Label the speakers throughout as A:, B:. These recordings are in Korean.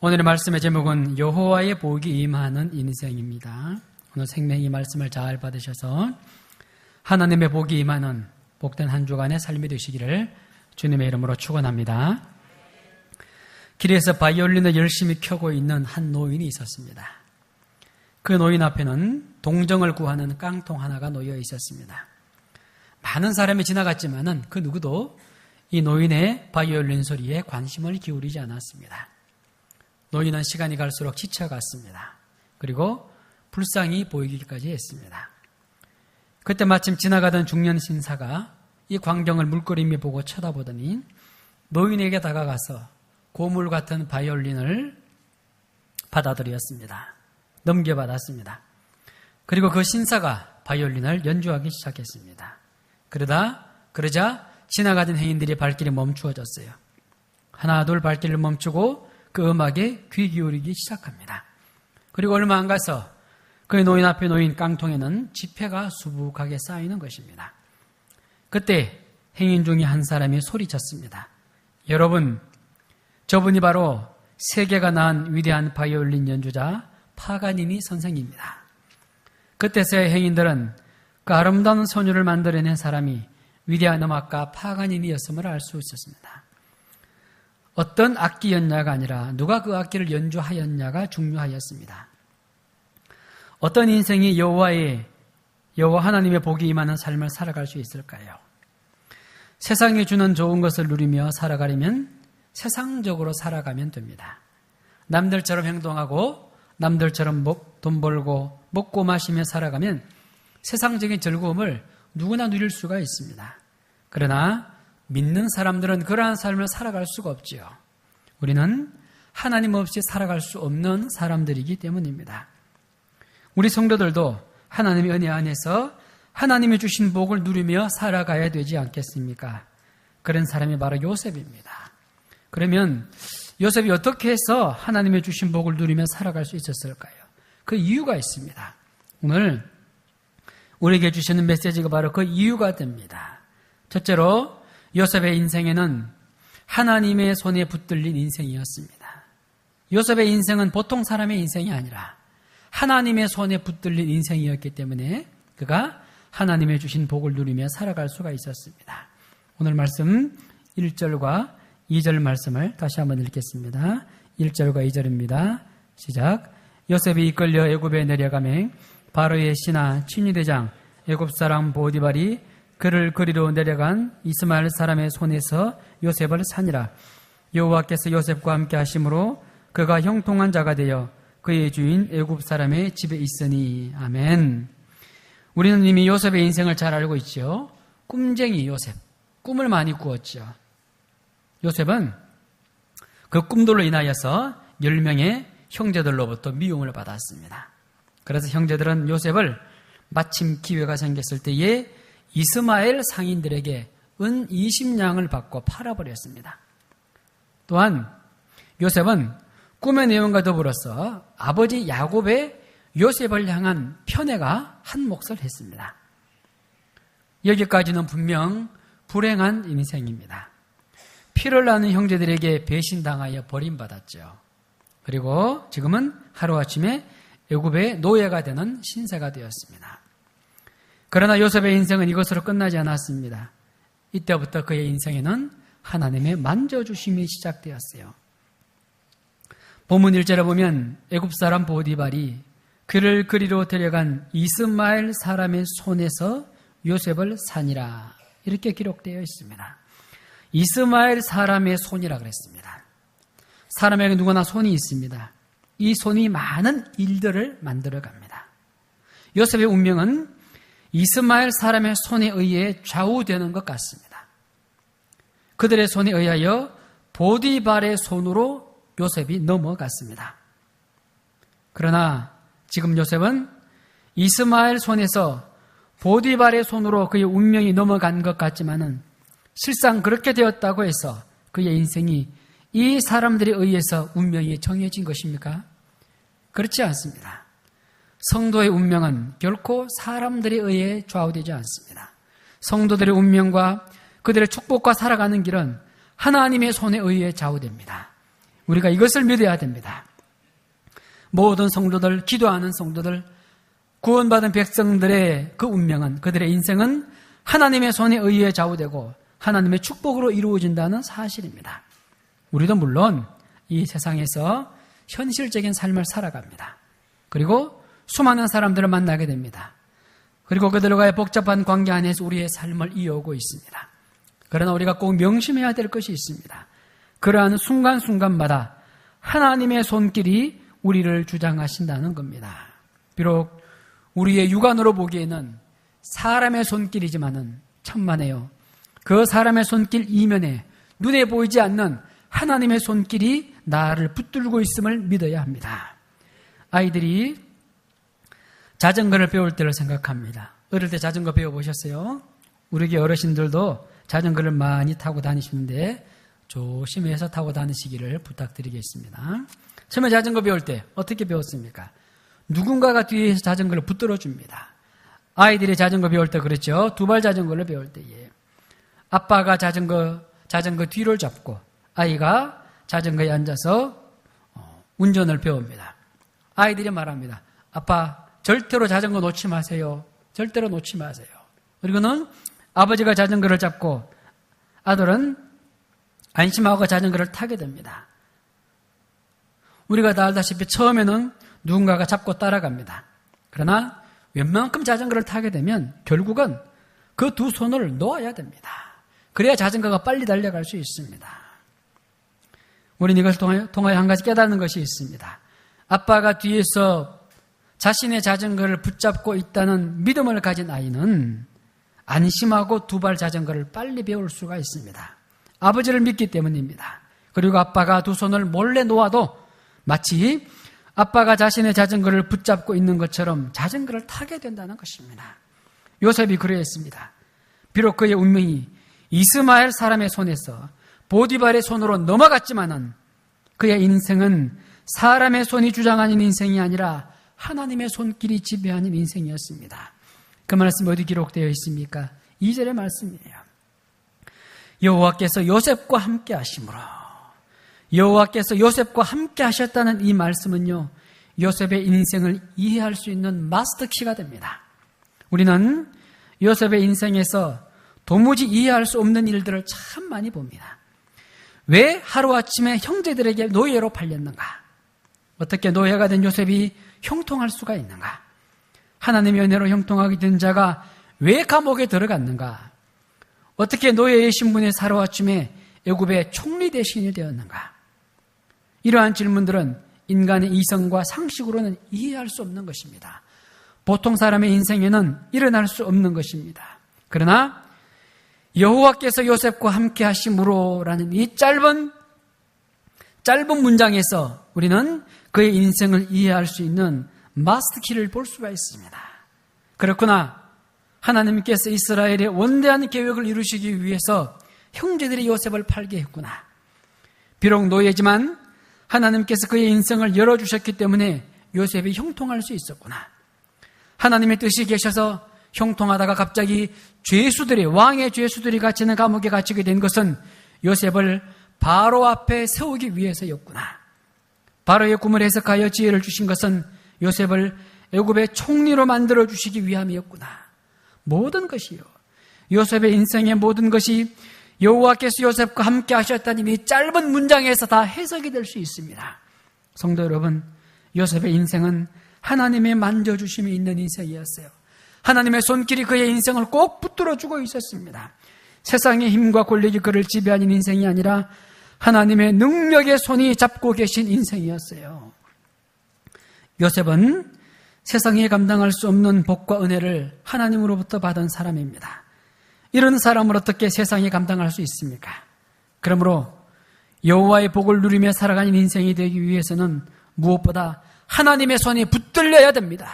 A: 오늘의 말씀의 제목은 여호와의 복이 임하는 인생입니다. 오늘 생명의 말씀을 잘 받으셔서 하나님의 복이 임하는 복된 한 주간의 삶이 되시기를 주님의 이름으로 축원합니다. 길에서 바이올린을 열심히 켜고 있는 한 노인이 있었습니다. 그 노인 앞에는 동정을 구하는 깡통 하나가 놓여 있었습니다. 많은 사람이 지나갔지만은 그 누구도 이 노인의 바이올린 소리에 관심을 기울이지 않았습니다. 노인은 시간이 갈수록 지쳐갔습니다. 그리고 불쌍히 보이기까지 했습니다. 그때 마침 지나가던 중년 신사가 이 광경을 물끄러미 보고 쳐다보더니 노인에게 다가가서 고물 같은 바이올린을 받아들였습니다. 넘겨받았습니다. 그리고 그 신사가 바이올린을 연주하기 시작했습니다. 그러자 지나가던 행인들이 발길이 멈추어졌어요. 하나 둘 발길을 멈추고 그 음악에 귀 기울이기 시작합니다. 그리고 얼마 안 가서 그 노인 앞에 놓인 깡통에는 지폐가 수북하게 쌓이는 것입니다. 그때 행인 중에 한 사람이 소리쳤습니다. 여러분, 저분이 바로 세계가 낳은 위대한 바이올린 연주자 파가니니 선생입니다. 그때서야 행인들은 그 아름다운 소녀를 만들어낸 사람이 위대한 음악가 파가니니였음을 알 수 있었습니다. 어떤 악기였냐가 아니라 누가 그 악기를 연주하였냐가 중요하였습니다. 어떤 인생이 여호와 하나님의 복이 임하는 삶을 살아갈 수 있을까요? 세상이 주는 좋은 것을 누리며 살아가려면 세상적으로 살아가면 됩니다. 남들처럼 행동하고 남들처럼 돈 벌고 먹고 마시며 살아가면 세상적인 즐거움을 누구나 누릴 수가 있습니다. 그러나 믿는 사람들은 그러한 삶을 살아갈 수가 없지요. 우리는 하나님 없이 살아갈 수 없는 사람들이기 때문입니다. 우리 성도들도 하나님의 은혜 안에서 하나님이 주신 복을 누리며 살아가야 되지 않겠습니까? 그런 사람이 바로 요셉입니다. 그러면 요셉이 어떻게 해서 하나님의 주신 복을 누리며 살아갈 수 있었을까요? 그 이유가 있습니다. 오늘 우리에게 주시는 메시지가 바로 그 이유가 됩니다. 첫째로 요셉의 인생에는 하나님의 손에 붙들린 인생이었습니다. 요셉의 인생은 보통 사람의 인생이 아니라 하나님의 손에 붙들린 인생이었기 때문에 그가 하나님의 주신 복을 누리며 살아갈 수가 있었습니다. 오늘 말씀 1절과 2절 말씀을 다시 한번 읽겠습니다. 1절과 2절입니다. 시작. 요셉이 이끌려 애굽에 내려가매 바로의 신하 친위대장 애굽 사람 보디발이 그를 그리로 내려간 이스마엘 사람의 손에서 요셉을 사니라. 여호와께서 요셉과 함께 하심으로 그가 형통한 자가 되어 그의 주인 애굽 사람의 집에 있으니. 아멘. 우리는 이미 요셉의 인생을 잘 알고 있죠. 꿈쟁이 요셉, 꿈을 많이 꾸었죠. 요셉은 그 꿈들로 인하여서 10명의 형제들로부터 미움을 받았습니다. 그래서 형제들은 요셉을 마침 기회가 생겼을 때에 이스마엘 상인들에게 은 20냥을 받고 팔아버렸습니다. 또한 요셉은 꿈의 내용과 더불어서 아버지 야곱의 요셉을 향한 편애가 한 몫을 했습니다. 여기까지는 분명 불행한 인생입니다. 피를 나는 형제들에게 배신당하여 버림받았죠. 그리고 지금은 하루아침에 애굽의 노예가 되는 신세가 되었습니다. 그러나 요셉의 인생은 이것으로 끝나지 않았습니다. 이때부터 그의 인생에는 하나님의 만져주심이 시작되었어요. 본문 1절에 보면 애굽 사람 보디발이 그를 그리로 데려간 이스마엘 사람의 손에서 요셉을 사니라 이렇게 기록되어 있습니다. 이스마엘 사람의 손이라 그랬습니다. 사람에게 누구나 손이 있습니다. 이 손이 많은 일들을 만들어갑니다. 요셉의 운명은 이스마엘 사람의 손에 의해 좌우되는 것 같습니다. 그들의 손에 의하여 보디발의 손으로 요셉이 넘어갔습니다. 그러나 지금 요셉은 이스마엘 손에서 보디발의 손으로 그의 운명이 넘어간 것 같지만은 실상 그렇게 되었다고 해서 그의 인생이 이 사람들에 의해서 운명이 정해진 것입니까? 그렇지 않습니다. 성도의 운명은 결코 사람들에 의해 좌우되지 않습니다. 성도들의 운명과 그들의 축복과 살아가는 길은 하나님의 손에 의해 좌우됩니다. 우리가 이것을 믿어야 됩니다. 모든 성도들, 기도하는 성도들, 구원받은 백성들의 그 운명은, 그들의 인생은 하나님의 손에 의해 좌우되고 하나님의 축복으로 이루어진다는 사실입니다. 우리도 물론 이 세상에서 현실적인 삶을 살아갑니다. 그리고 수많은 사람들을 만나게 됩니다. 그리고 그들과의 복잡한 관계 안에서 우리의 삶을 이어오고 있습니다. 그러나 우리가 꼭 명심해야 될 것이 있습니다. 그러한 순간순간마다 하나님의 손길이 우리를 주장하신다는 겁니다. 비록 우리의 육안으로 보기에는 사람의 손길이지만은 천만에요. 그 사람의 손길 이면에 눈에 보이지 않는 하나님의 손길이 나를 붙들고 있음을 믿어야 합니다. 아이들이 자전거를 배울 때를 생각합니다. 어릴 때 자전거 배워보셨어요? 우리 어르신들도 자전거를 많이 타고 다니시는데 조심해서 타고 다니시기를 부탁드리겠습니다. 처음에 자전거 배울 때 어떻게 배웠습니까? 누군가가 뒤에서 자전거를 붙들어 줍니다. 아이들이 자전거 배울 때 그렇죠. 두발 자전거를 배울 때에 아빠가 자전거 뒤를 잡고 아이가 자전거에 앉아서 운전을 배웁니다. 아이들이 말합니다. 아빠 절대로 자전거 놓지 마세요. 절대로 놓지 마세요. 그리고는 아버지가 자전거를 잡고 아들은 안심하고 자전거를 타게 됩니다. 우리가 다 알다시피 처음에는 누군가가 잡고 따라갑니다. 그러나 웬만큼 자전거를 타게 되면 결국은 그 두 손을 놓아야 됩니다. 그래야 자전거가 빨리 달려갈 수 있습니다. 우리는 이것을 통하여 한 가지 깨닫는 것이 있습니다. 아빠가 뒤에서 자신의 자전거를 붙잡고 있다는 믿음을 가진 아이는 안심하고 두발 자전거를 빨리 배울 수가 있습니다. 아버지를 믿기 때문입니다. 그리고 아빠가 두 손을 몰래 놓아도 마치 아빠가 자신의 자전거를 붙잡고 있는 것처럼 자전거를 타게 된다는 것입니다. 요셉이 그러했습니다. 비록 그의 운명이 이스마엘 사람의 손에서 보디발의 손으로 넘어갔지만은 그의 인생은 사람의 손이 주장하는 인생이 아니라 하나님의 손길이 지배하는 인생이었습니다. 그 말씀 어디 기록되어 있습니까? 2절의 말씀이에요. 여호와께서 요셉과 함께 하심으로. 여호와께서 요셉과 함께 하셨다는 이 말씀은요, 요셉의 인생을 이해할 수 있는 마스터키가 됩니다. 우리는 요셉의 인생에서 도무지 이해할 수 없는 일들을 참 많이 봅니다. 왜 하루아침에 형제들에게 노예로 팔렸는가? 어떻게 노예가 된 요셉이 형통할 수가 있는가? 하나님의 은혜로 형통하게 된 자가 왜 감옥에 들어갔는가? 어떻게 노예의 신분에서 하루아침에 애굽의 총리 대신이 되었는가? 이러한 질문들은 인간의 이성과 상식으로는 이해할 수 없는 것입니다. 보통 사람의 인생에는 일어날 수 없는 것입니다. 그러나 여호와께서 요셉과 함께 하심으로라는 이 짧은 문장에서 우리는 그의 인생을 이해할 수 있는 마스터키를 볼 수가 있습니다. 그렇구나. 하나님께서 이스라엘의 원대한 계획을 이루시기 위해서 형제들이 요셉을 팔게 했구나. 비록 노예지만 하나님께서 그의 인생을 열어주셨기 때문에 요셉이 형통할 수 있었구나. 하나님의 뜻이 계셔서 형통하다가 갑자기 왕의 죄수들이 갇히는 감옥에 갇히게 된 것은 요셉을 바로 앞에 세우기 위해서였구나. 바로의 꿈을 해석하여 지혜를 주신 것은 요셉을 애굽의 총리로 만들어 주시기 위함이었구나. 모든 것이요, 요셉의 인생의 모든 것이 여호와께서 요셉과 함께 하셨다는 이 짧은 문장에서 다 해석이 될 수 있습니다. 성도 여러분, 요셉의 인생은 하나님의 만져주심이 있는 인생이었어요. 하나님의 손길이 그의 인생을 꼭 붙들어주고 있었습니다. 세상의 힘과 권력이 그를 지배하는 인생이 아니라 하나님의 능력의 손이 잡고 계신 인생이었어요. 요셉은 세상에 감당할 수 없는 복과 은혜를 하나님으로부터 받은 사람입니다. 이런 사람을 어떻게 세상에 감당할 수 있습니까? 그러므로 여호와의 복을 누리며 살아가는 인생이 되기 위해서는 무엇보다 하나님의 손이 붙들려야 됩니다.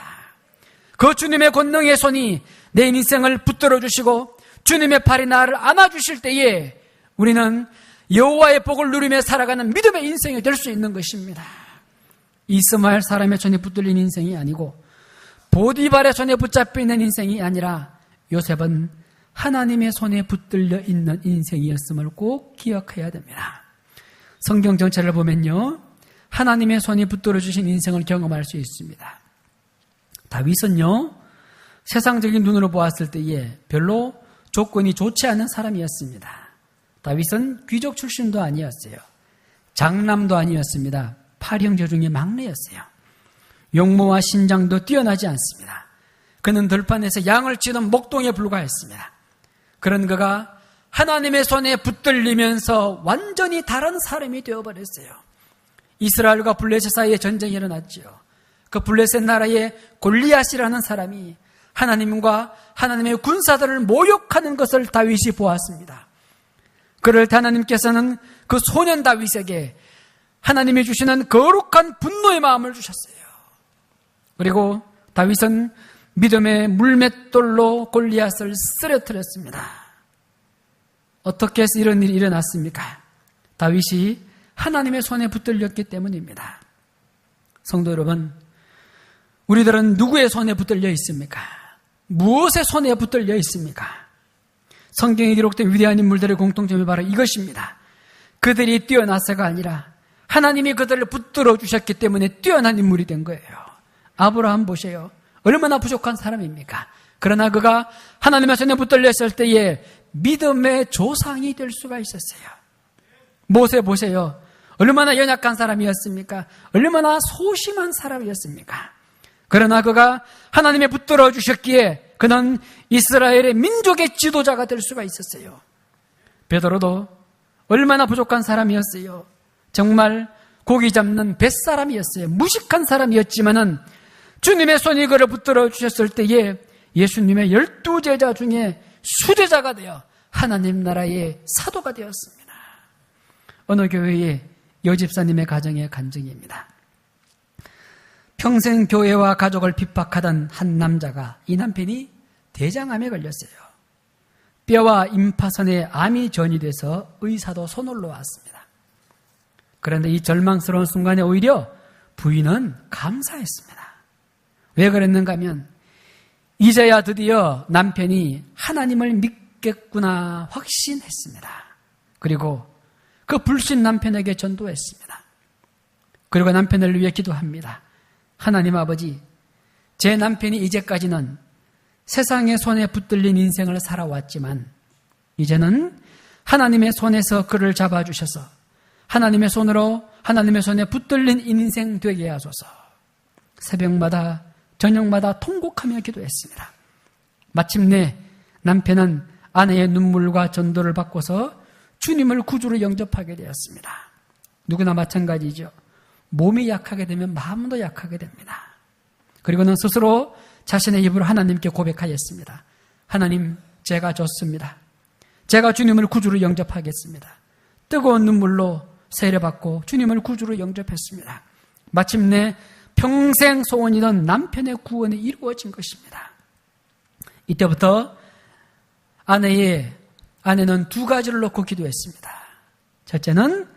A: 그 주님의 권능의 손이 내 인생을 붙들어 주시고 주님의 팔이 나를 안아주실 때에 우리는 여호와의 복을 누리며 살아가는 믿음의 인생이 될 수 있는 것입니다. 이스마엘 사람의 손에 붙들린 인생이 아니고 보디발의 손에 붙잡혀 있는 인생이 아니라 요셉은 하나님의 손에 붙들려 있는 인생이었음을 꼭 기억해야 됩니다. 성경 전체를 보면요, 하나님의 손이 붙들어 주신 인생을 경험할 수 있습니다. 다윗은요, 세상적인 눈으로 보았을 때에 별로 조건이 좋지 않은 사람이었습니다. 다윗은 귀족 출신도 아니었어요. 장남도 아니었습니다. 8형제 중에 막내였어요. 용모와 신장도 뛰어나지 않습니다. 그는 들판에서 양을 치던 목동에 불과했습니다. 그런 그가 하나님의 손에 붙들리면서 완전히 다른 사람이 되어버렸어요. 이스라엘과 블레셋 사이에 전쟁이 일어났지요. 그 블레셋 나라의 골리앗이라는 사람이 하나님과 하나님의 군사들을 모욕하는 것을 다윗이 보았습니다. 그럴 때 하나님께서는 그 소년 다윗에게 하나님이 주시는 거룩한 분노의 마음을 주셨어요. 그리고 다윗은 믿음의 물맷돌로 골리앗을 쓰러뜨렸습니다. 어떻게 해서 이런 일이 일어났습니까? 다윗이 하나님의 손에 붙들렸기 때문입니다. 성도 여러분, 우리들은 누구의 손에 붙들려 있습니까? 무엇의 손에 붙들려 있습니까? 성경에 기록된 위대한 인물들의 공통점이 바로 이것입니다. 그들이 뛰어나서가 아니라 하나님이 그들을 붙들어 주셨기 때문에 뛰어난 인물이 된 거예요. 아브라함 보세요. 얼마나 부족한 사람입니까? 그러나 그가 하나님의 손에 붙들렸을 때에 믿음의 조상이 될 수가 있었어요. 모세 보세요. 얼마나 연약한 사람이었습니까? 얼마나 소심한 사람이었습니까? 그러나 그가 하나님의 붙들어 주셨기에 그는 이스라엘의 민족의 지도자가 될 수가 있었어요. 베드로도 얼마나 부족한 사람이었어요. 정말 고기 잡는 뱃사람이었어요. 무식한 사람이었지만은 주님의 손이 그를 붙들어 주셨을 때에 예수님의 12제자 중에 수제자가 되어 하나님 나라의 사도가 되었습니다. 어느 교회의 여집사님의 가정의 간증입니다. 평생 교회와 가족을 핍박하던 한 남자가, 이 남편이 대장암에 걸렸어요. 뼈와 임파선에 암이 전이돼서 의사도 손을 놓았습니다. 그런데 이 절망스러운 순간에 오히려 부인은 감사했습니다. 왜 그랬는가 하면 이제야 드디어 남편이 하나님을 믿겠구나 확신했습니다. 그리고 그 불신 남편에게 전도했습니다. 그리고 남편을 위해 기도합니다. 하나님 아버지, 제 남편이 이제까지는 세상의 손에 붙들린 인생을 살아왔지만 이제는 하나님의 손에서 그를 잡아주셔서 하나님의 손으로 하나님의 손에 붙들린 인생 되게 하소서. 새벽마다 저녁마다 통곡하며 기도했습니다. 마침내 남편은 아내의 눈물과 전도를 받고서 주님을 구주로 영접하게 되었습니다. 누구나 마찬가지죠. 몸이 약하게 되면 마음도 약하게 됩니다. 그리고는 스스로 자신의 입으로 하나님께 고백하였습니다. 하나님, 제가 좋습니다. 제가 주님을 구주로 영접하겠습니다. 뜨거운 눈물로 세례받고 주님을 구주로 영접했습니다. 마침내 평생 소원이던 남편의 구원이 이루어진 것입니다. 이때부터 아내는 두 가지를 놓고 기도했습니다. 첫째는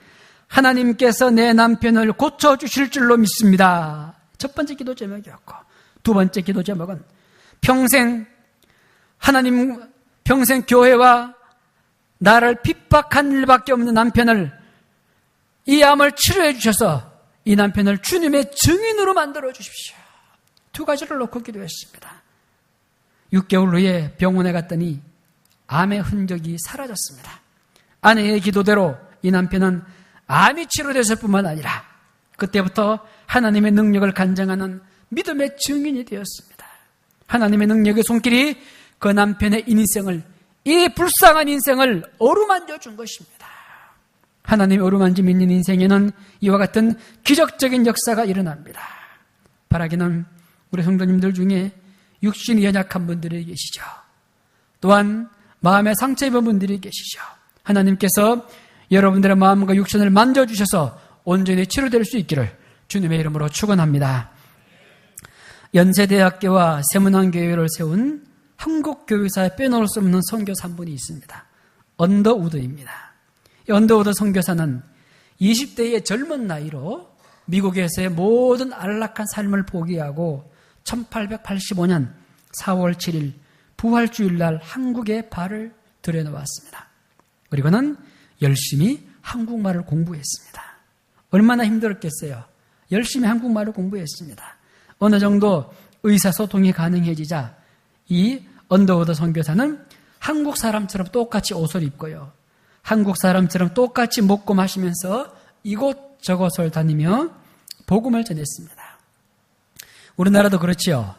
A: 하나님께서 내 남편을 고쳐주실 줄로 믿습니다. 첫 번째 기도 제목이었고, 두 번째 기도 제목은 평생 교회와 나를 핍박한 일밖에 없는 남편을, 이 암을 치료해 주셔서 이 남편을 주님의 증인으로 만들어 주십시오. 두 가지를 놓고 기도했습니다. 6개월 후에 병원에 갔더니 암의 흔적이 사라졌습니다. 아내의 기도대로 이 남편은 암이 치료됐을 뿐만 아니라 그때부터 하나님의 능력을 간증하는 믿음의 증인이 되었습니다. 하나님의 능력의 손길이 그 남편의 인생을, 이 불쌍한 인생을 어루만져 준 것입니다. 하나님의 어루만짐 있는 인생에는 이와 같은 기적적인 역사가 일어납니다. 바라기는 우리 성도님들 중에 육신이 연약한 분들이 계시죠. 또한 마음에 상처 입은 분들이 계시죠. 하나님께서 여러분들의 마음과 육신을 만져주셔서 온전히 치료될 수 있기를 주님의 이름으로 축원합니다. 연세대학교와 세문안교회를 세운 한국교회사에 빼놓을 수 없는 선교사 한 분이 있습니다. 언더우드입니다. 이 언더우드 선교사는 20대의 젊은 나이로 미국에서의 모든 안락한 삶을 포기하고 1885년 4월 7일 부활주일날 한국에 발을 들여놓았습니다. 그리고는 열심히 한국말을 공부했습니다. 얼마나 힘들었겠어요. 열심히 한국말을 공부했습니다. 어느 정도 의사소통이 가능해지자 이 언더우드 선교사는 한국 사람처럼 똑같이 옷을 입고요. 한국 사람처럼 똑같이 먹고 마시면서 이곳저곳을 다니며 복음을 전했습니다. 우리나라도 그렇지요.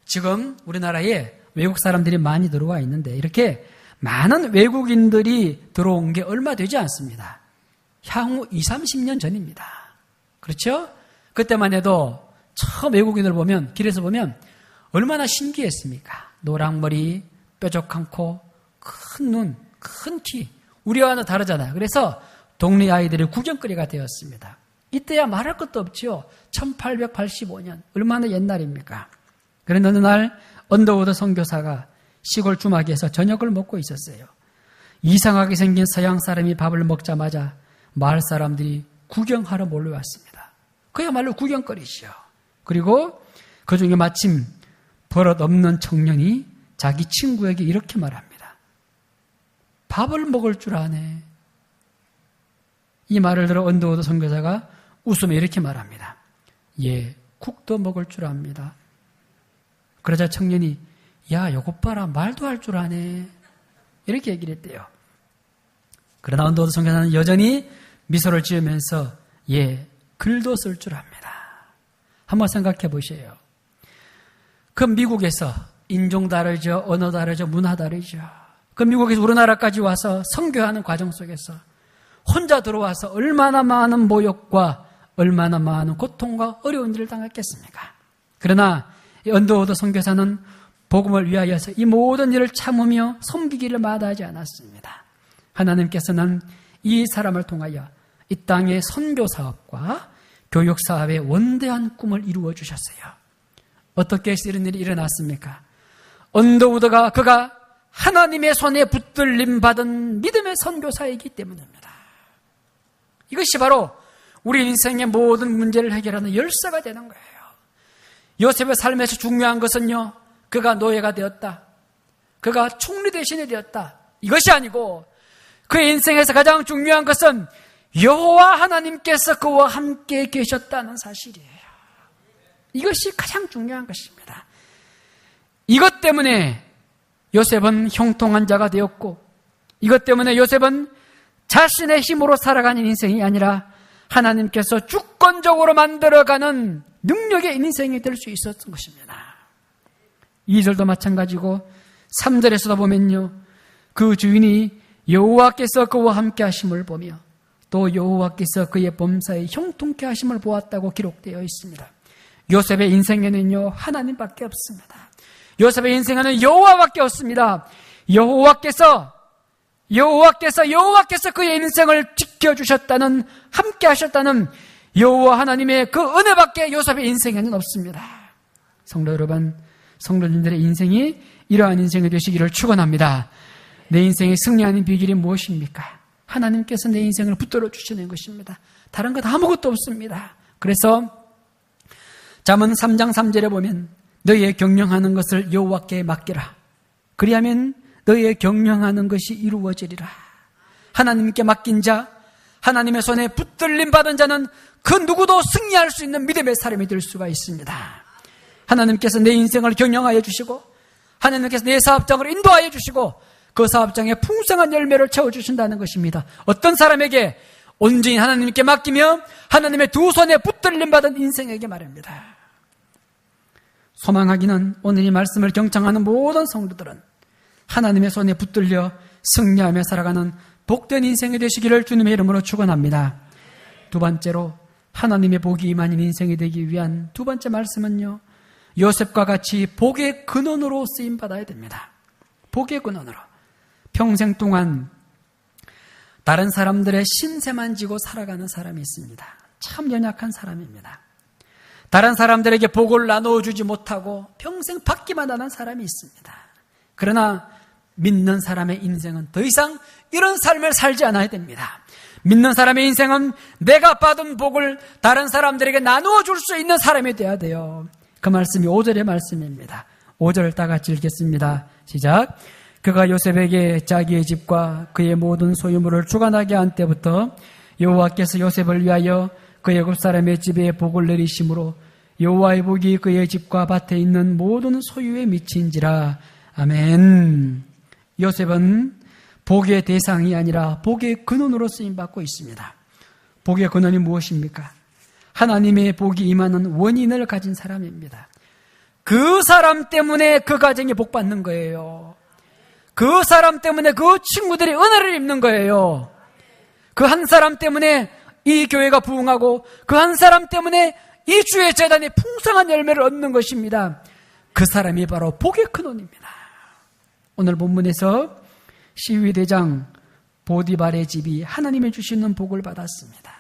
A: 지금 우리나라에 외국 사람들이 많이 들어와 있는데 이렇게 많은 외국인들이 들어온 게 얼마 되지 않습니다. 향후 20, 30년 전입니다. 그렇죠? 그때만 해도 처음 외국인을 보면 길에서 보면 얼마나 신기했습니까? 노랑머리, 뾰족한 코, 큰 눈, 큰 키. 우리와는 다르잖아요. 그래서 동네 아이들의 구경거리가 되었습니다. 이때야 말할 것도 없지요. 1885년. 얼마나 옛날입니까? 그런데 어느 날 언더우드 선교사가 시골 주막에서 저녁을 먹고 있었어요. 이상하게 생긴 서양 사람이 밥을 먹자마자 마을 사람들이 구경하러 몰려왔습니다. 그야말로 구경거리죠. 그리고 그 중에 마침 버릇없는 청년이 자기 친구에게 이렇게 말합니다. 밥을 먹을 줄 아네. 이 말을 들어 언더우드 선교사가 웃으며 이렇게 말합니다. 예, 국도 먹을 줄 압니다. 그러자 청년이 야, 요것 봐라. 말도 할 줄 아네. 이렇게 얘기를 했대요. 그러나 언더우드 선교사는 여전히 미소를 지으면서 예, 글도 쓸 줄 압니다. 한번 생각해 보세요. 그 미국에서 인종 다르죠. 언어 다르죠. 문화 다르죠. 그 미국에서 우리나라까지 와서 선교하는 과정 속에서 혼자 들어와서 얼마나 많은 모욕과 얼마나 많은 고통과 어려운 일을 당했겠습니까? 그러나 이 언더우드 선교사는 복음을 위하여서 이 모든 일을 참으며 섬기기를 마다하지 않았습니다. 하나님께서는 이 사람을 통하여 이 땅의 선교 사업과 교육 사업의 원대한 꿈을 이루어 주셨어요. 어떻게 해서 이런 일이 일어났습니까? 언더우드가 그가 하나님의 손에 붙들림 받은 믿음의 선교사이기 때문입니다. 이것이 바로 우리 인생의 모든 문제를 해결하는 열쇠가 되는 거예요. 요셉의 삶에서 중요한 것은요, 그가 노예가 되었다, 그가 총리 대신이 되었다, 이것이 아니고 그의 인생에서 가장 중요한 것은 여호와 하나님께서 그와 함께 계셨다는 사실이에요. 이것이 가장 중요한 것입니다. 이것 때문에 요셉은 형통한 자가 되었고, 이것 때문에 요셉은 자신의 힘으로 살아가는 인생이 아니라 하나님께서 주권적으로 만들어가는 능력의 인생이 될 수 있었던 것입니다. 2절도 마찬가지고 3절에서도 보면요, 그 주인이 여호와께서 그와 함께 하심을 보며 또 여호와께서 그의 범사에 형통케 하심을 보았다고 기록되어 있습니다. 요셉의 인생에는요, 하나님밖에 없습니다. 요셉의 인생에는 여호와밖에 없습니다. 여호와께서 그의 인생을 지켜주셨다는, 함께 하셨다는 여호와 하나님의 그 은혜밖에 요셉의 인생에는 없습니다. 성도 여러분, 성도님들의 인생이 이러한 인생이 되시기를 축원합니다. 내 인생의 승리하는 비결이 무엇입니까? 하나님께서 내 인생을 붙들어 주시는 것입니다. 다른 것 아무것도 없습니다. 그래서 잠언 3장 3절에 보면 너희의 경영하는 것을 여호와께 맡기라. 그리하면 너희의 경영하는 것이 이루어지리라. 하나님께 맡긴 자, 하나님의 손에 붙들림 받은 자는 그 누구도 승리할 수 있는 믿음의 사람이 될 수가 있습니다. 하나님께서 내 인생을 경영하여 주시고, 하나님께서 내 사업장을 인도하여 주시고, 그 사업장에 풍성한 열매를 채워주신다는 것입니다. 어떤 사람에게 온전히 하나님께 맡기며 하나님의 두 손에 붙들림 받은 인생에게 말입니다. 소망하기는 오늘 이 말씀을 경청하는 모든 성도들은 하나님의 손에 붙들려 승리하며 살아가는 복된 인생이 되시기를 주님의 이름으로 축원합니다. 두 번째로 하나님의 복이 임한 인생이 되기 위한 두 번째 말씀은요, 요셉과 같이 복의 근원으로 쓰임받아야 됩니다. 복의 근원으로. 평생 동안 다른 사람들의 신세만 지고 살아가는 사람이 있습니다. 참 연약한 사람입니다. 다른 사람들에게 복을 나누어주지 못하고 평생 받기만 하는 사람이 있습니다. 그러나 믿는 사람의 인생은 더 이상 이런 삶을 살지 않아야 됩니다. 믿는 사람의 인생은 내가 받은 복을 다른 사람들에게 나누어 줄 수 있는 사람이 되어야 돼요. 그 말씀이 5절의 말씀입니다. 5절 다 같이 읽겠습니다. 시작. 그가 요셉에게 자기의 집과 그의 모든 소유물을 주관하게 한 때부터 여호와께서 요셉을 위하여 그 애굽 사람의 집에 복을 내리심으로 여호와의 복이 그의 집과 밭에 있는 모든 소유에 미친지라. 아멘. 요셉은 복의 대상이 아니라 복의 근원으로 쓰임받고 있습니다. 복의 근원이 무엇입니까? 하나님의 복이 임하는 원인을 가진 사람입니다. 그 사람 때문에 그 가정이 복받는 거예요. 그 사람 때문에 그 친구들이 은혜를 입는 거예요. 그 한 사람 때문에 이 교회가 부흥하고 그 한 사람 때문에 이 주의 재단이 풍성한 열매를 얻는 것입니다. 그 사람이 바로 복의 근원입니다. 오늘 본문에서 시위대장 보디발의 집이 하나님이 주시는 복을 받았습니다.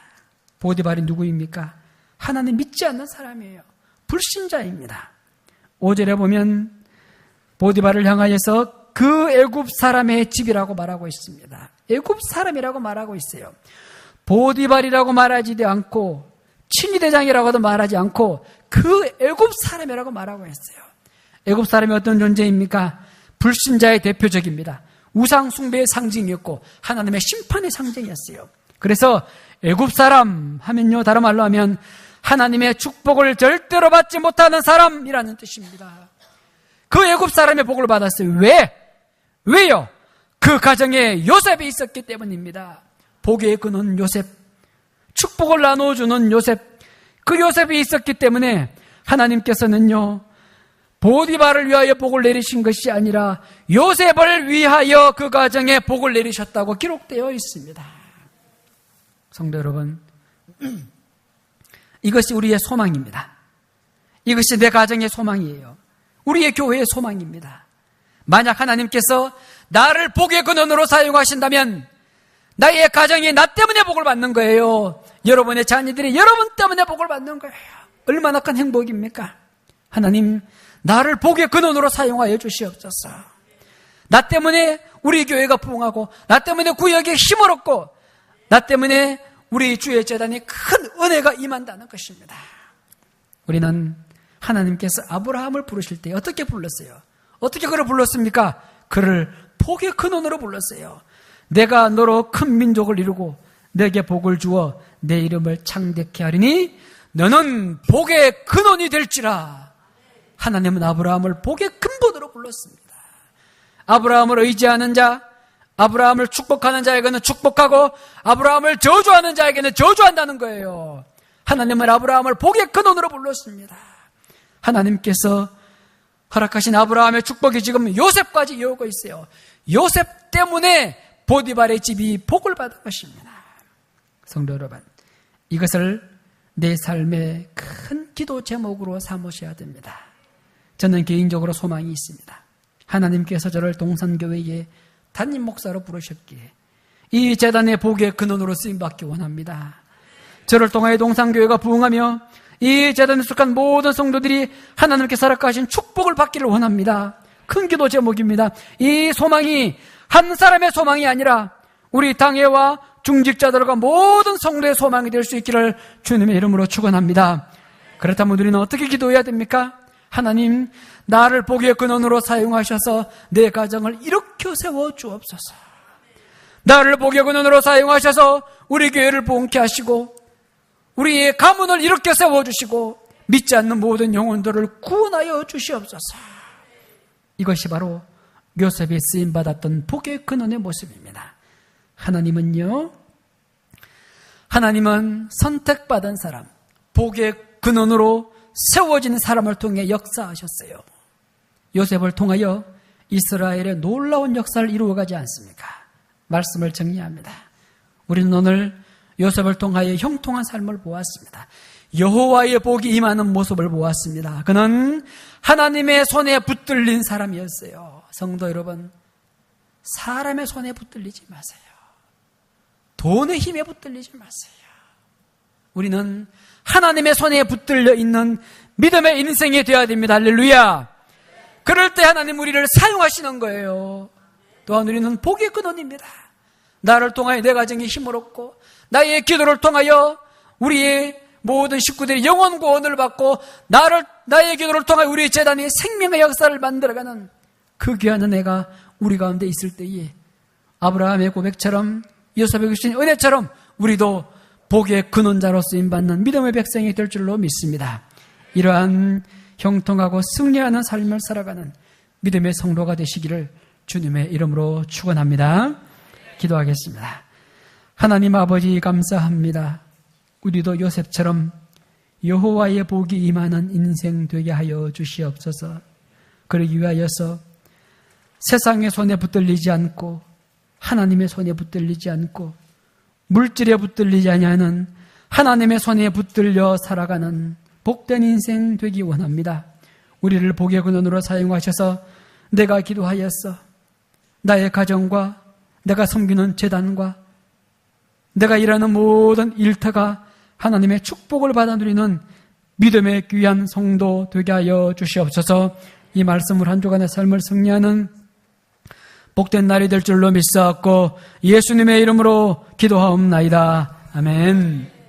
A: 보디발이 누구입니까? 하나님 믿지 않는 사람이에요. 불신자입니다. 5절에 보면 보디발을 향하여서 그 애굽 사람의 집이라고 말하고 있습니다. 애굽 사람이라고 말하고 있어요. 보디발이라고 말하지도 않고 친위대장이라고도 말하지 않고 그 애굽 사람이라고 말하고 있어요. 애굽 사람이 어떤 존재입니까? 불신자의 대표적입니다. 우상 숭배의 상징이었고 하나님의 심판의 상징이었어요. 그래서 애굽 사람 하면요, 다른 말로 하면 하나님의 축복을 절대로 받지 못하는 사람이라는 뜻입니다. 그 애굽 사람의 복을 받았어요. 왜요? 그 가정에 요셉이 있었기 때문입니다. 복의 근원 요셉, 축복을 나눠주는 요셉, 그 요셉이 있었기 때문에 하나님께서는요, 보디발을 위하여 복을 내리신 것이 아니라 요셉을 위하여 그 가정에 복을 내리셨다고 기록되어 있습니다. 성도 여러분, 이것이 우리의 소망입니다. 이것이 내 가정의 소망이에요. 우리의 교회의 소망입니다. 만약 하나님께서 나를 복의 근원으로 사용하신다면 나의 가정이 나 때문에 복을 받는 거예요. 여러분의 자녀들이 여러분 때문에 복을 받는 거예요. 얼마나 큰 행복입니까? 하나님, 나를 복의 근원으로 사용하여 주시옵소서. 나 때문에 우리 교회가 부흥하고, 나 때문에 구역에 힘을 얻고, 나 때문에 우리 주의 재단에 큰 은혜가 임한다는 것입니다. 우리는 하나님께서 아브라함을 부르실 때 어떻게 불렀어요? 어떻게 그를 불렀습니까? 그를 복의 근원으로 불렀어요. 내가 너로 큰 민족을 이루고 내게 복을 주어 내 이름을 창대케 하리니 너는 복의 근원이 될지라. 하나님은 아브라함을 복의 근본으로 불렀습니다. 아브라함을 의지하는 자, 아브라함을 축복하는 자에게는 축복하고 아브라함을 저주하는 자에게는 저주한다는 거예요. 하나님은 아브라함을 복의 근원으로 불렀습니다. 하나님께서 허락하신 아브라함의 축복이 지금 요셉까지 이어오고 있어요. 요셉 때문에 보디발의 집이 복을 받은 것입니다. 성도 여러분, 이것을 내 삶의 큰 기도 제목으로 삼으셔야 됩니다. 저는 개인적으로 소망이 있습니다. 하나님께서 저를 동산교회의 담임 목사로 부르셨기에 이 재단의 복의 근원으로 쓰임받기 원합니다. 저를 통하여 동산교회가 부흥하며 이 재단에 속한 모든 성도들이 하나님께서 허락하신 축복을 받기를 원합니다. 큰 기도 제목입니다. 이 소망이 한 사람의 소망이 아니라 우리 당회와 중직자들과 모든 성도의 소망이 될 수 있기를 주님의 이름으로 축원합니다. 그렇다면 우리는 어떻게 기도해야 됩니까? 하나님, 나를 복의 근원으로 사용하셔서 내 가정을 일으켜 세워 주옵소서. 나를 복의 근원으로 사용하셔서 우리 교회를 부흥케 하시고 우리의 가문을 일으켜 세워주시고 믿지 않는 모든 영혼들을 구원하여 주시옵소서. 이것이 바로 요셉이 쓰임받았던 복의 근원의 모습입니다. 하나님은 선택받은 사람, 복의 근원으로 세워진 사람을 통해 역사하셨어요. 요셉을 통하여 이스라엘의 놀라운 역사를 이루어가지 않습니까? 말씀을 정리합니다. 우리는 오늘 요셉을 통하여 형통한 삶을 보았습니다. 여호와의 복이 임하는 모습을 보았습니다. 그는 하나님의 손에 붙들린 사람이었어요. 성도 여러분, 사람의 손에 붙들리지 마세요. 돈의 힘에 붙들리지 마세요. 우리는 하나님의 손에 붙들려 있는 믿음의 인생이 되어야 됩니다. 할렐루야. 그럴 때 하나님 우리를 사용하시는 거예요. 또한 우리는 복의 근원입니다. 나를 통하여 내 가정이 힘을 얻고 나의 기도를 통하여 우리의 모든 식구들이 영원 구원을 받고 나의 기도를 통하여 우리의 재단이 생명의 역사를 만들어가는 그 귀한 은혜가 우리 가운데 있을 때에 아브라함의 고백처럼 요셉의 주신 은혜처럼 우리도 복의 근원자로 쓰임받는 믿음의 백성이 될 줄로 믿습니다. 이러한 형통하고 승리하는 삶을 살아가는 믿음의 성도가 되시기를 주님의 이름으로 축원합니다. 기도하겠습니다. 하나님 아버지 감사합니다. 우리도 요셉처럼 여호와의 복이 임하는 인생 되게 하여 주시옵소서. 그러기 위하여서 세상의 손에 붙들리지 않고 하나님의 손에 붙들리지 않고 물질에 붙들리지 아니하는 하나님의 손에 붙들려 살아가는 복된 인생 되기 원합니다. 우리를 복의 근원으로 사용하셔서 내가 기도하였어. 나의 가정과 내가 섬기는 재단과 내가 일하는 모든 일터가 하나님의 축복을 받아 누리는 믿음의 귀한 성도 되게 하여 주시옵소서. 이 말씀을 한 주간의 삶을 승리하는 복된 날이 될 줄로 믿사옵고 예수님의 이름으로 기도하옵나이다. 아멘.